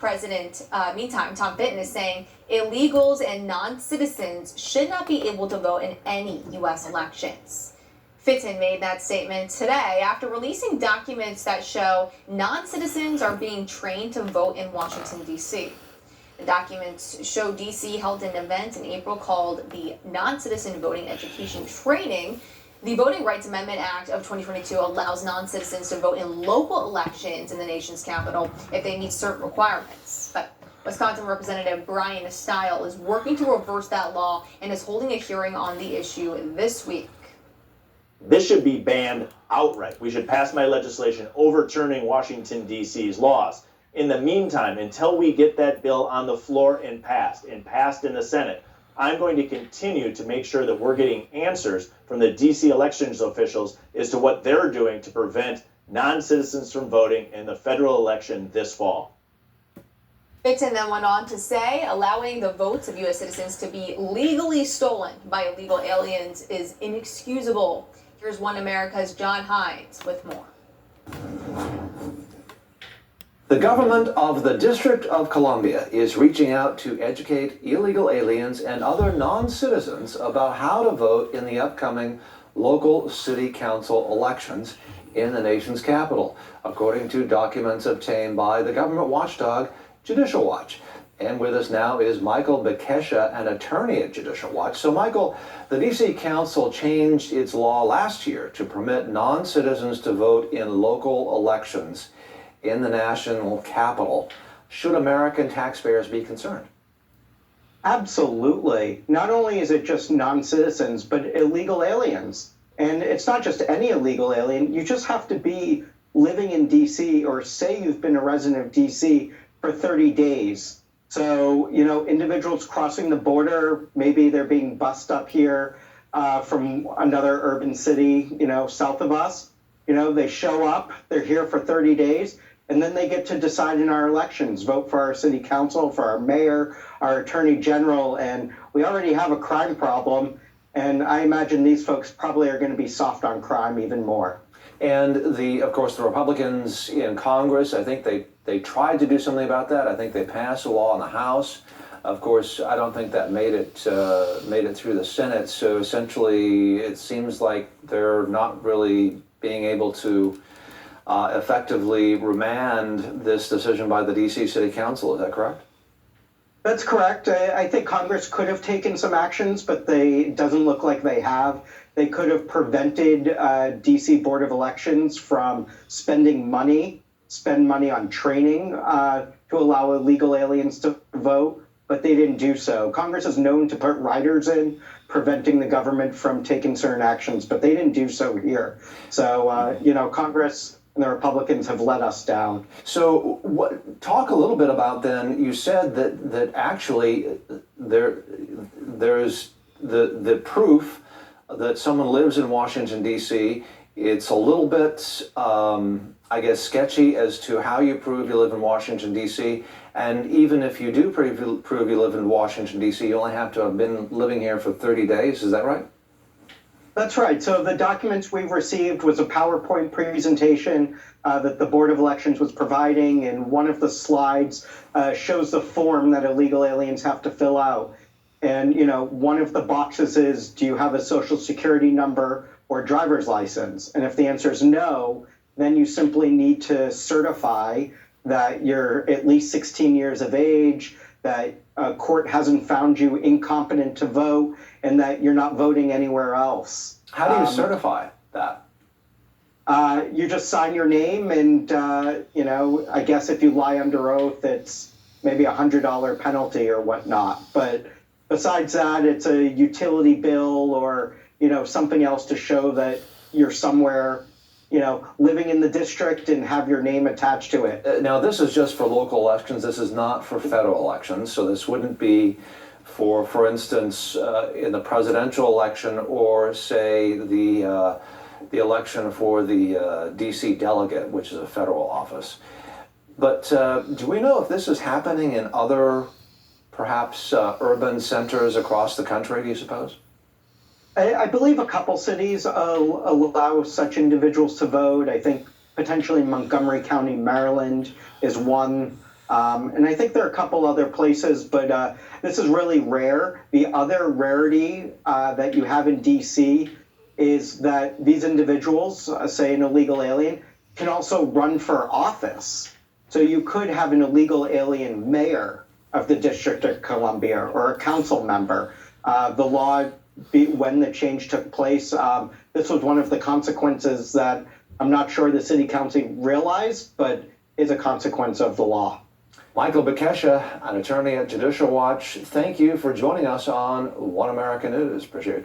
Meantime, Tom Fitton is saying illegals and non-citizens should not be able to vote in any U.S. elections. Fitton made that statement today after releasing documents that show non-citizens are being trained to vote in Washington, D.C. The documents show D.C. held an event in April called the Non-Citizen Voting Education Training. The Voting Rights Amendment Act of 2022 allows non-citizens to vote in local elections in the nation's capital if they meet certain requirements. But Wisconsin Representative Brian Stile is working to reverse that law and is holding a hearing on the issue this week. This should be banned outright. We should pass my legislation overturning Washington, D.C.'s laws. In the meantime, until we get that bill on the floor and passed in the Senate, I'm going to continue to make sure that we're getting answers from the D.C. elections officials as to what they're doing to prevent non-citizens from voting in the federal election this fall. Fitton then went on to say allowing the votes of U.S. citizens to be legally stolen by illegal aliens is inexcusable. Here's One America's John Hines with more. The government of the District of Columbia is reaching out to educate illegal aliens and other non-citizens about how to vote in the upcoming local city council elections in the nation's capital, according to documents obtained by the government watchdog Judicial Watch. And with us now is Michael Bekesha, an attorney at Judicial Watch. So Michael, the D.C. Council changed its law last year to permit non-citizens to vote in local elections in the national capital. Should American taxpayers be concerned? Absolutely. Not only is it just non-citizens, but illegal aliens. And it's not just any illegal alien. You just have to be living in D.C. or say you've been a resident of D.C. for 30 days. So, individuals crossing the border, maybe they're being bussed up here from another urban city, south of us. They show up, they're here for 30 days, and then they get to decide in our elections, vote for our city council, for our mayor, our attorney general, and we already have a crime problem. And I imagine these folks probably are going to be soft on crime even more. And of course, the Republicans in Congress, I think they tried to do something about that. I think they passed a law in the House. Of course, I don't think that made it through the Senate. So essentially, it seems like they're not really being able to effectively remand this decision by the D.C. City Council. Is that correct? That's correct. I think Congress could have taken some actions, but it doesn't look like they have. They could have prevented D.C. Board of Elections from spend money on training to allow illegal aliens to vote, but they didn't do so. Congress is known to put riders in, preventing the government from taking certain actions, but they didn't do so here. So, Congress and the Republicans have let us down. So talk a little bit about then, you said that actually there's the proof that someone lives in Washington, D.C. It's a little bit, sketchy as to how you prove you live in Washington, D.C. And even if you do prove you live in Washington, D.C., you only have to have been living here for 30 days. Is that right? That's right. So the documents we've received was a PowerPoint presentation that the Board of Elections was providing, and one of the slides shows the form that illegal aliens have to fill out. And, one of the boxes is, do you have a social security number or driver's license? And if the answer is no, then you simply need to certify that you're at least 16 years of age, that a court hasn't found you incompetent to vote, and that you're not voting anywhere else. How do you certify that? You just sign your name, and, I guess if you lie under oath, it's maybe $100 penalty or whatnot. But besides that, it's a utility bill or, something else to show that you're somewhere, living in the district and have your name attached to it. Now, this is just for local elections. This is not for federal elections. So this wouldn't be for instance, in the presidential election or, say, the election for the D.C. delegate, which is a federal office. But do we know if this is happening in other, perhaps, urban centers across the country, do you suppose? I believe a couple cities allow such individuals to vote. I think potentially Montgomery County, Maryland is one And I think there are a couple other places, but this is really rare. The other rarity that you have in DC is that these individuals, say an illegal alien, can also run for office. So you could have an illegal alien mayor of the District of Columbia or a council member. The law, when the change took place, this was one of the consequences that I'm not sure the city council realized, but is a consequence of the law. Michael Bekesha, an attorney at Judicial Watch, thank you for joining us on One American News. Appreciate your time.